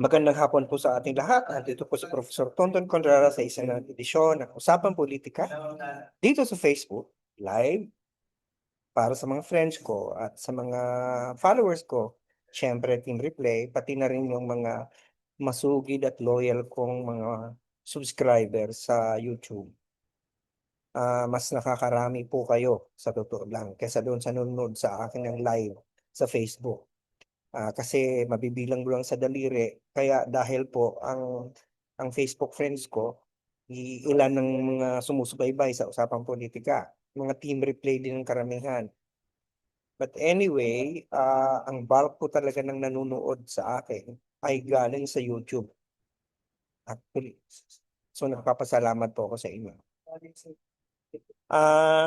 Magandang hapon po sa ating lahat. Nandito po si Professor Tonton Condrara sa isang edisyon ng Usapang Politika dito sa Facebook Live para sa mga friends ko at sa mga followers ko. Siyempre, Team Replay, pati na rin yung mga masugid at loyal kong mga subscribers sa YouTube. Mas nakakarami po kayo sa totoo lang kaysa doon sa nanonood sa akin ng live sa Facebook. Kasi mabibilang mo lang sa daliri. Kaya dahil po ang Facebook friends ko, ilan ng mga sumusubaybay sa usapang politika. Mga team replay din ng karamihan. But anyway, ang bulk po talaga ng nanonood sa akin ay galing sa YouTube. Actually. So nagpapasalamat po ako sa inyo.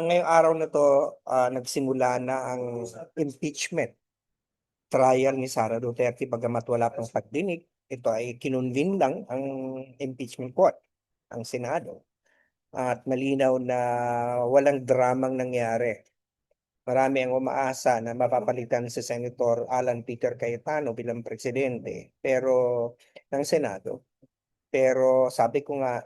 Ngayong araw na to, nagsimula na ang impeachment trial ni Sara Duterte bagamat wala pang pagdinig. Ito ay kinonvene lang ang impeachment court, ang Senado. At malinaw na walang dramang nangyari. Marami ang umaasa na mapapalitan si Senator Alan Peter Cayetano bilang presidente ng Senado. Pero sabi ko nga,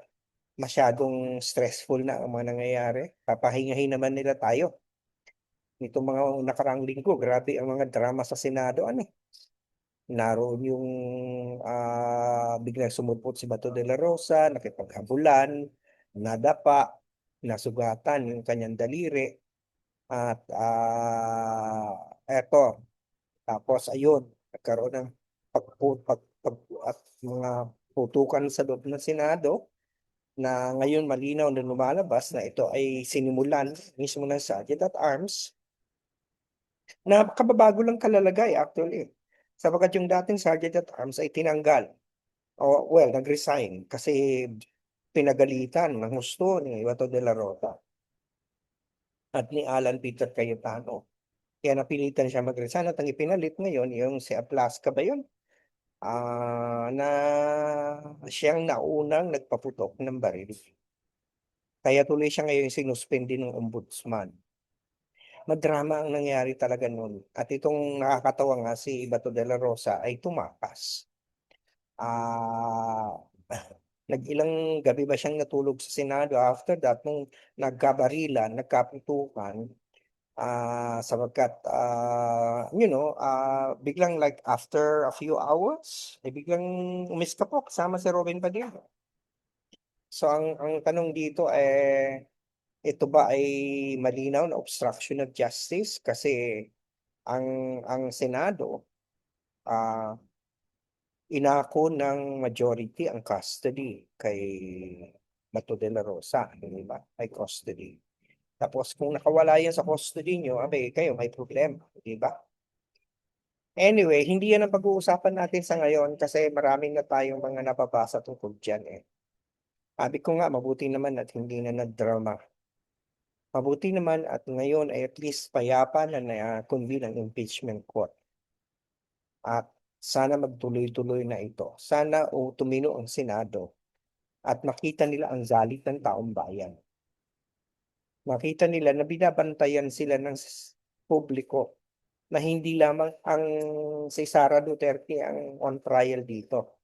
masyadong stressful na ang mga nangyayari. Papahingahin naman nila tayo. Nitong mga nakaraang linggo, grabe ang mga drama sa Senado. Ano? Naroon yung biglang sumulpot si Bato de la Rosa, nakipaghabulan, nadapa, nasugatan yung kanyang daliri. At eto, tapos ayun, nagkaroon ng at mga putukan sa loob ng Senado na ngayon malinaw na lumalabas na ito ay sinimulan mismo ng Sergeant at Arms na kababago lang kalalagay actually. Sapagkat yung dating Sergeant at Arms ay tinanggal. Well, nag-resign kasi pinagalitan ng gusto ni Bato de la Rota at ni Alan Peter Cayetano. Kaya napilitan siya mag-resign at ang ipinalit ngayon yung si Aplasca ba yun? Na siyang naunang nagpaputok ng baril. Kaya tuloy siya ngayon sinuspindi ng ombudsman. Madrama ang nangyari talaga noon. At itong nakakatawa nga si Bato de la Rosa ay tumakas. Ah, Nag-ilang gabi ba siyang natulog sa Senado after that nung nagkabarilan, nagkaputukan, sapagkat, biglang like after a few hours, biglang umiskapok kasama si Robin Padilla. So ang tanong dito ito ba ay malinaw na obstruction of justice kasi ang Senado ah, inako ng majority ang custody kay Bato de la Rosa, di ba? May custody. Tapos kung nakawala yan sa custody nyo, kayo may problema, di ba? Anyway, hindi yan ang pag-uusapan natin sa ngayon kasi maraming na tayong mga nababasa tungkol dyan eh. Sabi ko nga, mabuti naman at hindi na nagdrama. Mabuti naman at ngayon ay at least payapa na na-convene ang impeachment court. At sana magtuloy-tuloy na ito. Sana tumino ang Senado at makita nila ang galit ng taong bayan. Makita nila na binabantayan sila ng publiko na hindi lamang ang si Sara Duterte ang on trial dito.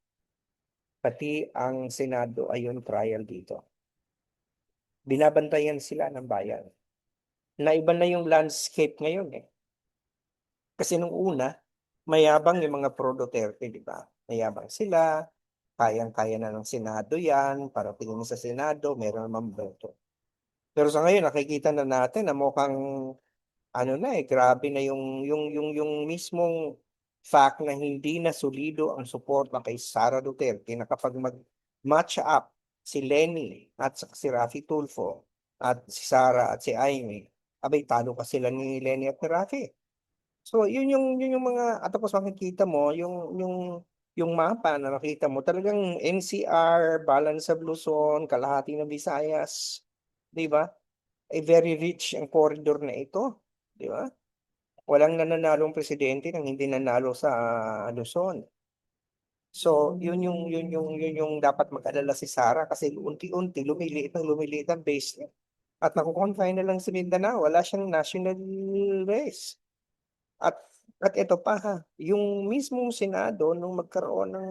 Pati ang Senado ay on trial dito. Binabantayan sila ng bayan. Naiba na yung landscape ngayon eh. Kasi nung una, mayabang yung mga pro-Duterte, di ba? Mayabang sila, kayang-kaya na ng Senado yan, para tingin sa Senado, meron naman boto. Pero sa ngayon, nakikita na natin na mukhang, grabe na yung mismong fact na hindi na solido ang suporta kay Sara Duterte na kapag mag-match up si Lenny at si Raffy Tulfo at si Sara at si Amy, talo ka sila ni Lenny at ni Raffy. So, yun yung mga at tapos makikita mo yung mapa na nakita mo talagang NCR, Balance of Luzon, kalahati ng Visayas, 'di ba? Very rich ang corridor na ito, 'di ba? Walang nananalong presidente nang hindi nanalo sa Luzon. So, yun yung dapat mag-alala si Sara kasi unti-unti lumiliit ang base niya. At nakukonfine na lang si Mindanao, wala siyang national race. At At ito pa ha, yung mismong Senado nung magkaroon ng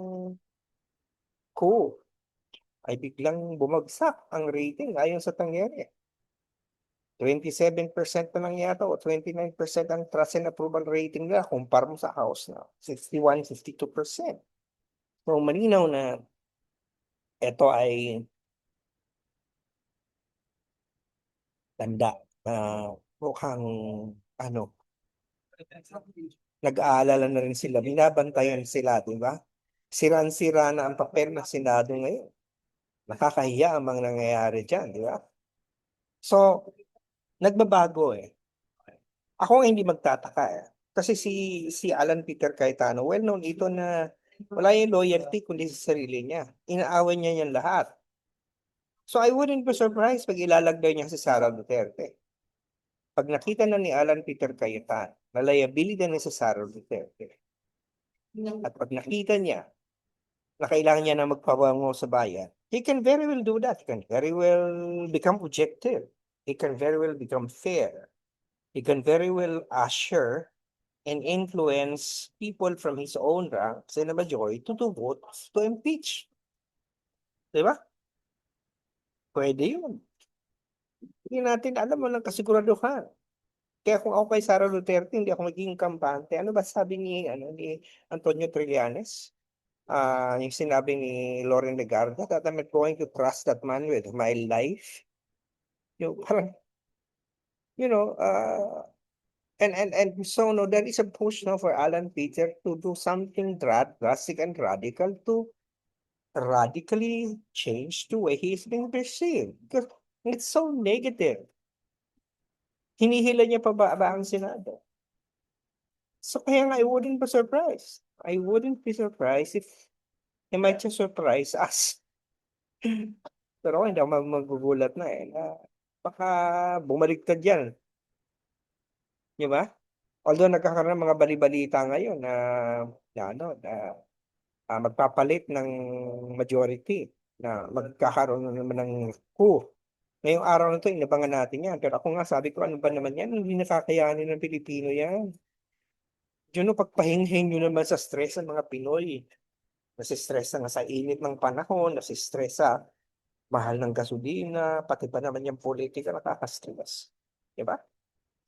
coup ay biglang bumagsak ang rating ayon sa Tangyere. 27% pa lang yata o 29% ang trust and approval rating nila kumpara mo sa House na 61, 52%. So malinaw na ito ay tanda na mukhang ano, nag-aalala na rin sila, binabantayan sila, di ba? Siran-sira na ang papel ng Senado ngayon. Nakakahiya ang mga nangyayari dyan, di ba? So, nagbabago eh. Ako ang hindi magtataka eh. Kasi si Alan Peter Cayetano, well known ito na wala yung loyalty kundi sa sarili niya. Inaaway niya yan lahat. So I wouldn't be surprised pag ilalagay niya si Sara Duterte. Pag nakita na ni Alan Peter Cayetano na liability na si Sara Duterte, at pag nakita niya na kailangan niya na magpabango sa bayan, he can very well do that. He can very well become objective. He can very well become fair. He can very well assure and influence people from his own ranks in the majority to vote to impeach. Di ba? Pwede yun. Hindi natin alam mo ng kasiguraduhan. Kaya kung ako kay Sara Duterte, hindi ako magiging kampante. Ano ba sabi ni Antonio Trillanes? Yung sinabi ni Lauren Legarda that I'm not going to trust that man with my life. Yung parang, you know, and so no, there is a push now for Alan Peter to do something drastic and radical to radically change the way he is being perceived. Because it's so negative. Hinihila niya pa ba ang Senado? So kaya nga, I wouldn't be surprised. I wouldn't be surprised if he might just surprise us. Pero ako hindi ako magugulat na eh. Na baka bumaliktad yan. Di ba? Although nagkakaroon ng mga bali-balita ngayon na magpapalit ng majority na magkakaroon na naman ng coup. Ngayong araw na ito, inabangan natin yan. Pero ako nga sabi ko, ano ba naman yan? Hindi nakakayanin ng Pilipino yan. Yun o, pagpahinhin nyo naman sa stress ng mga Pinoy. Nasistress na nga sa init ng panahon, nasistress sa mahal ng gasolina, pati pa naman yung politika nakaka-stress. Diba?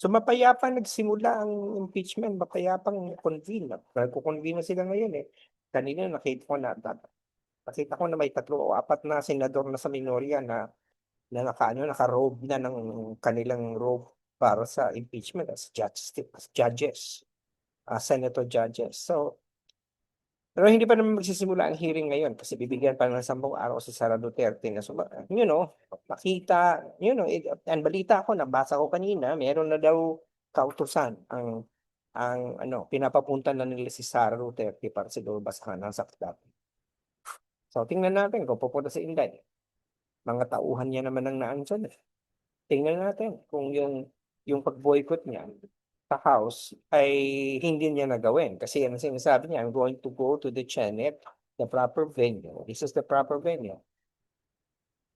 So mapayapa nagsimula ang impeachment, mapayapang convene. Nagko-convene na sila ngayon eh. Kanina nakita ko na may 3 o 4 na senador na sa minorya naka-robe na ng kanilang robe para sa impeachment as judges, senator judges. So, pero hindi pa naman magsisimula ang hearing ngayon kasi bibigyan pa ng 10 araw si Sara Duterte na makita, ang balita ko, nabasa ko kanina, meron na daw kautusan ang pinapapunta na nila si Sara Duterte para siguro basahan ng sakdat. So, tingnan natin kung pupunta si Inday. Mga tauhan niya naman ang naandyan eh. Tingnan natin kung yung pag-boycott niya sa House ay hindi niya nagawin. Kasi ang sinasabi niya, I'm going to go to the Senate, the proper venue. This is the proper venue.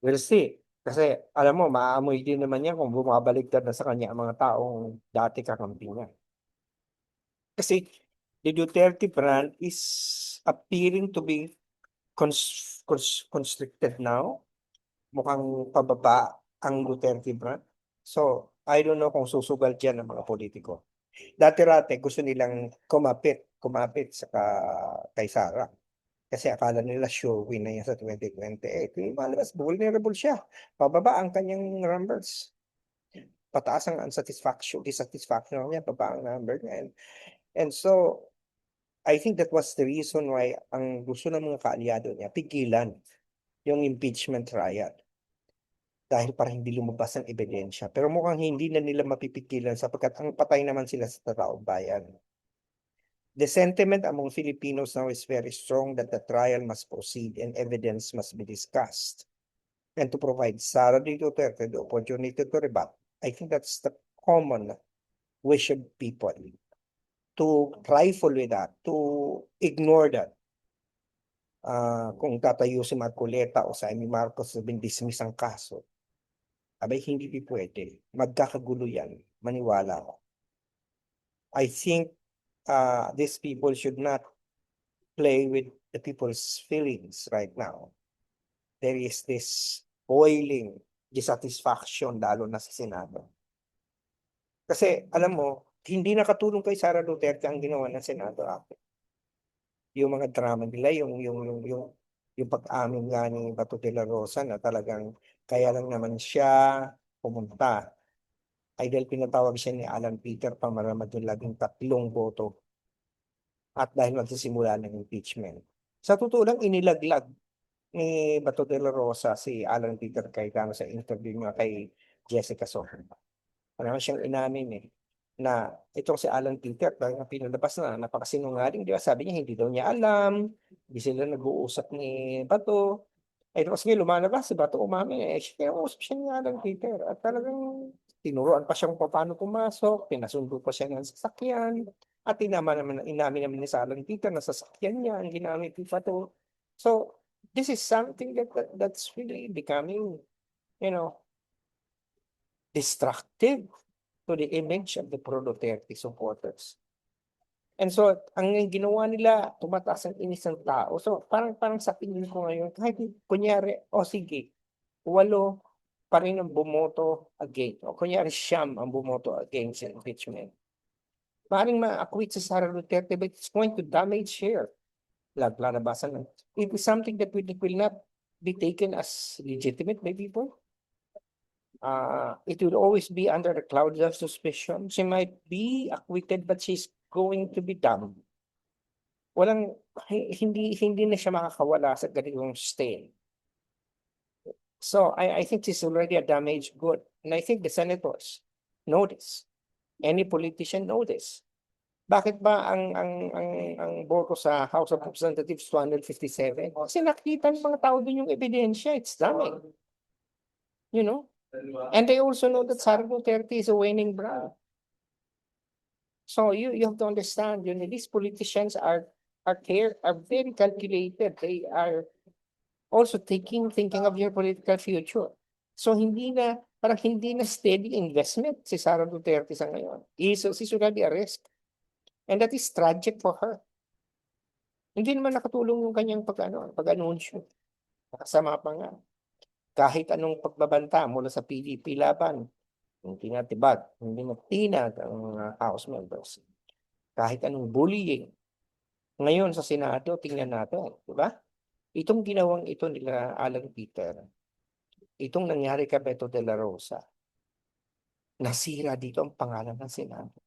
We'll see. Kasi alam mo, maaamoy din naman yan kung bumabaliktad na sa kanya ang mga taong dati kakampi niya. Kasi the Duterte brand is appearing to be constricted now. Mukhang pababa ang Duterte brand. So, I don't know kung susugal dyan ng mga politiko. Dati-rate gusto nilang kumapit kay Sara. Kasi akala nila sure win na yan sa 2028. Yung malabas, vulnerable siya. Pababa ang kanyang numbers. Pataas ang dissatisfaction niya, baba ang number niya. And so, I think that was the reason why ang gusto ng mga kaalyado niya, pigilan yung impeachment trial. Dahil para hindi lumabas ang ebidensya. Pero mukhang hindi na nila mapipigilan sapagkat ang patay naman sila sa taong bayan. The sentiment among Filipinos now is very strong that the trial must proceed and evidence must be discussed. And to provide Sara Duterte the opportunity to rebut. I think that's the common wish of people. To trifle with that, to ignore that. Kung tatayo si Marcoleta o si Amy Marcos sabing dismiss ang kaso, abay hindi pwede. Magkakagulo yan. Maniwala ko. I think these people should not play with the people's feelings right now. There is this boiling dissatisfaction lalo na sa Senado. Kasi alam mo, hindi nakatulong kay Sara Duterte ang ginawa ng Senado Act. Yung mga drama nila, yung pag-amin nga ni Bato de la Rosa na talagang kaya lang naman siya pumunta ay dahil pinatawag siya ni Alan Peter para madulaging 3 boto at dahil magsisimula ng impeachment. Sa totoo lang, inilaglag ni Bato de la Rosa si Alan Peter Cayetano sa interview niya kay Jessica Soho. Parang siyang inamin na itong si Alan Peter, parang pinalabas na napakasinungaling, di ba? Sabi niya, hindi daw niya alam, hindi sila nag-uusap ni Bato. Ay, tapos ngayon lumalabas si Bato umamin, siya uusap siya ni Alan Peter. At talagang tinuruan pa siyang paano pumasok, pinasundo pa siya ng sasakyan, at inamin naman ni sa Alan Peter na sasakyan niya ang ginamit ni Bato. So, this is something that's really becoming, you know, destructive to the image of the pro-Duterte supporters. And so, ang ginawa nila, tumataas ang inis ng tao. So, parang sa tingin ko ngayon, kahit kunyari, sige, 8 pa rin ang bumoto against. O kunyari, 9 ang bumoto against impeachment. Maring ma-acquit si Sara Duterte, but it's going to damage her. Lalabasan lang. It is something that will not be taken as legitimate by people. It will always be under the cloud of suspicion. She might be acquitted, but she's going to be damned. Hindi na siya makakawala sa ganitong stain. So I think she's already a damaged good. And I think the senators know this. Any politician know this. Bakit ba ang boto sa House of Representatives 257? Kasi nakita ng mga tao din yung ebidensya. It's damning. You know? And they also know that Sara Duterte is a waning brand. So you have to understand, these politicians are very calculated. They are also thinking of your political future. So parang hindi na steady investment si Sara Duterte sa ngayon. She's already a risk. And that is tragic for her. Hindi naman nakatulong yung kanyang pag-anunsyo. Nakasama pa nga. Kahit anong pagbabanta mula sa PDP laban, hindi natibag, hindi natinag ang mga House members. Kahit anong bullying. Ngayon sa Senado, tingnan natin, di ba? Itong ginawang ito nila Alan Peter, itong nangyari kay Beto de la Rosa, nasira dito ang pangalan ng Senado.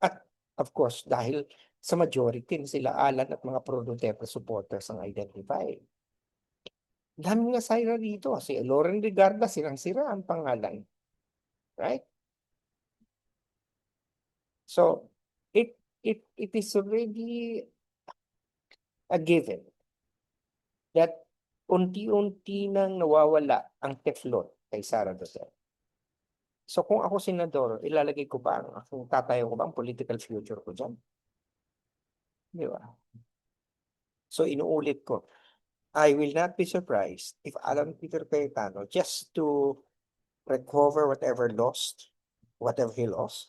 At of course, dahil sa majority sila Alan at mga pro-Duterte supporters ang identify. Dami nga sira dito. Si Loren Legarda, sirang-sira ang pangalan. Right? So, it is already a given that unti-unti nang nawawala ang teflon kay Sara Duterte. So kung ako senador, ilalagay ko ba kung tatayo ko ba ang political future ko dyan? Di ba? So inuulit ko, I will not be surprised if Alan Peter Cayetano, just to recover whatever he lost,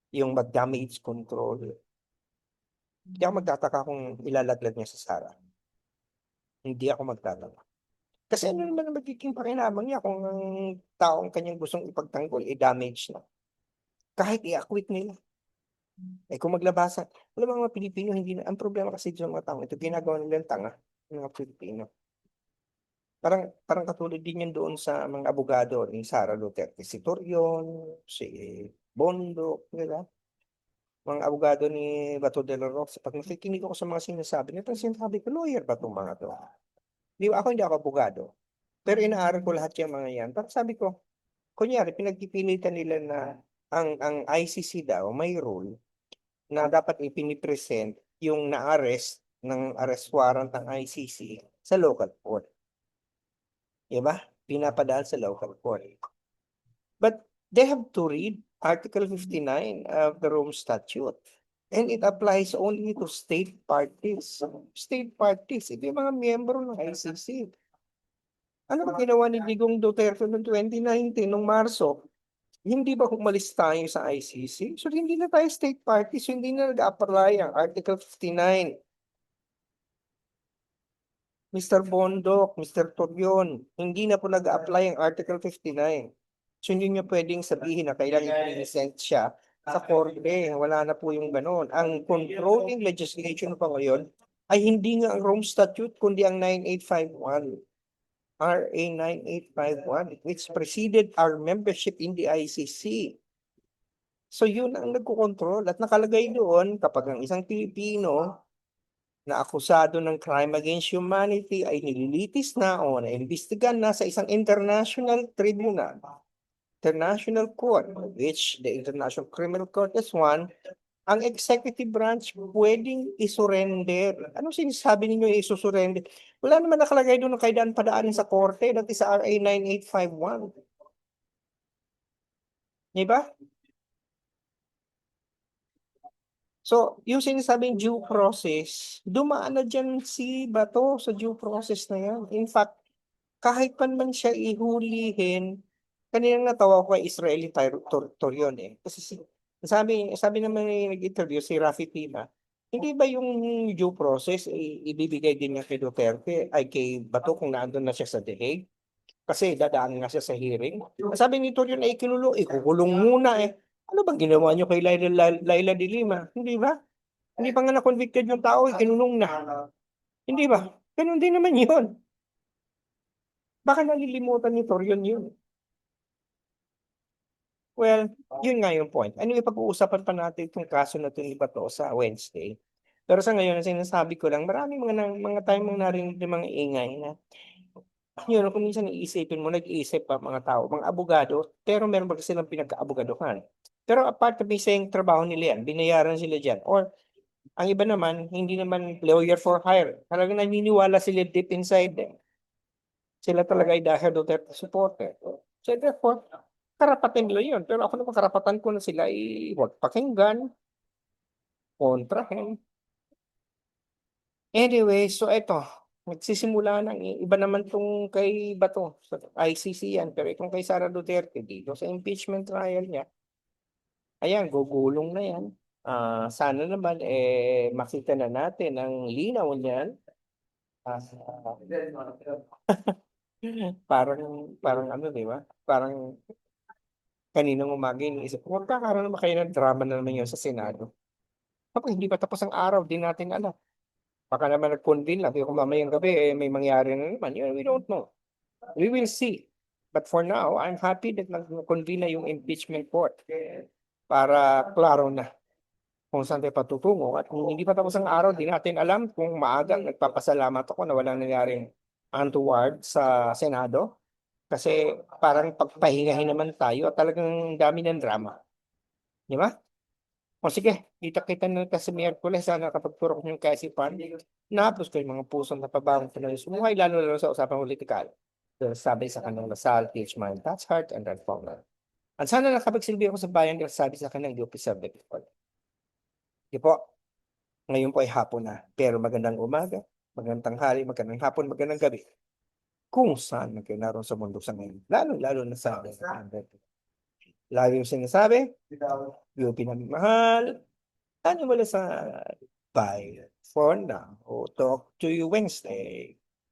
yung mag-damage control, hindi ako magtataka kung ilalaglag niya sa Sara. Hindi ako magtataka. Kasi ano naman ang magiging pakinabang niya kung ang taong kanyang gustong ipagtanggol, i-damage na. Kahit i-acquit nila. Kung maglabasan, alam mo mga Pilipino, hindi na, ang problema kasi sa mga tao, ito ginagawa nilang tanga, ng mga Pilipino. Parang katulad din yan doon sa mga abogado ni Sara Duterte, si Torion, si Bondo, diba? Mga abogado ni Bato de la Rosa, pag nakikinig ako sa mga sinasabi nito, sinasabi ko, lawyer ba itong mga to? Di ba, hindi ako abogado. Pero inaaral ko lahat yung mga yan. Parang sabi ko, kunyari, pinagpipilitan nila na ang ICC daw may rule na dapat ipinipresent yung na-arrest ng arrest warrant ng ICC sa local court. Diba? Pinapadaan sa local court. But they have to read Article 59 of the Rome Statute. And it applies only to state parties. State parties, ito yung mga miyembro ng ICC. Ano ba ginawa ni Digong Duterte noong 2019, noong Marso? Hindi ba umalis tayo sa ICC? So hindi na tayo state party, so hindi na nag-apply ang Article 59. Mr. Bondok, Mr. Torion, hindi na po nag-apply ang Article 59. So hindi niya pwedeng sabihin na kailangan i-present siya sa korte. Wala na po yung ganon. Ang controlling legislation pa ngayon ay hindi nga ang Rome Statute, kundi ang 9851. RA 9851, which preceded our membership in the ICC. So yun ang nagkukontrol at nakalagay doon kapag ang isang Pilipino na akusado ng crime against humanity ay nililitis na o naimbestigan na sa isang international tribunal, international court, which the International Criminal Court is one, ang executive branch pwedeng isurrender. Anong sinasabi ninyo isusurrender? Wala naman nakalagay doon ng kaidaan padaanin sa korte, dati sa RA 9851. Di ba? So, yung sinasabing due process, dumaan na dyan si Bato sa due process na yan. In fact, kahit pa man siya ihulihin, kanina natawa ko kay Israeli Torion eh. Kasi sabi naman yung nag-interview si Rafi Pina, hindi ba yung due process ibibigay din niya kay Duterte ay kay Bato kung naandun na siya sa The Hague? Kasi dadaan nga siya sa hearing. Sabi ni Torion ay ikukulong muna eh. Ano bang ginawa niyo kay Laila de Lima? Hindi ba? Hindi pa nga na-convicted yung tao, kinulong na. Hindi ba? Ganun din naman yun. Baka nalilimutan ni Torion yun. Well, yun nga yung point. Anyway, pag-uusapan pa natin itong kaso na ito ni Bato sa Wednesday. Pero sa ngayon, ang sinasabi ko lang, maraming mga tayong mga narinig ng mga ingay na yun, kung minsan iisipin mo, nag-iisip pa mga tao, mga abogado, pero meron ba silang pinagka-abogaduhan? Pero apart from saying trabaho nila yan, binayaran sila dyan. Or ang iba naman, hindi naman lawyer for hire. Talagang naniniwala sila deep inside them. Sila talaga ay dahil Duterte supporter. So therefore, karapatan nila yun. Pero ako naman karapatan ko na sila huwag pakinggan, kontrahin. Anyway, so eto, magsisimula ng iba naman tong kay Bato sa ICC yan. Pero itong kay Sara Duterte dito sa impeachment trial niya, ayan, gugulong na yan. Sana naman makita na natin ang linaw niyan. Ah, parang ano, di ba? Parang kaninang umaga iniisip ko, magkakaroon naman kayo ng drama na naman yun sa Senado. Kapag hindi pa tapos ang araw, di natin alam. Baka naman nag-convene lang. Kung mamayang gabi, may mangyari na naman. We don't know. We will see. But for now, I'm happy that nag-convene na yung impeachment court para klaro na kung saan tayo patutungo. At kung hindi pa tapos ang araw, di natin alam kung maagang nagpapasalamat ako na walang nangyaring untoward sa Senado. Kasi parang pagpahingahin naman tayo at talagang dami ng drama. Di ba? O sige, kita-kita na kasi Miyerkules. Sana kapag turok niyong kaisipan, napos ko yung mga pusong napabawang pinag-sumuhay, lalo sa usapang politikal. So, sabi sa kanyang Lasal, teach mind, touch heart, and transform life. At sana nakapagsilbi ako sa bayan dahil sabi sa kanyang UP Subject. Di po, ngayon po ay hapon na. Pero magandang umaga, magandang tanghali, magandang hapon, magandang gabi. Kung saan man kayo naroon sa mundo sa ngayon. Lalo na sa atin. Lagi yung sinasabi, UP namin mahal. Ano wala sa bye for now. O talk to you Wednesday.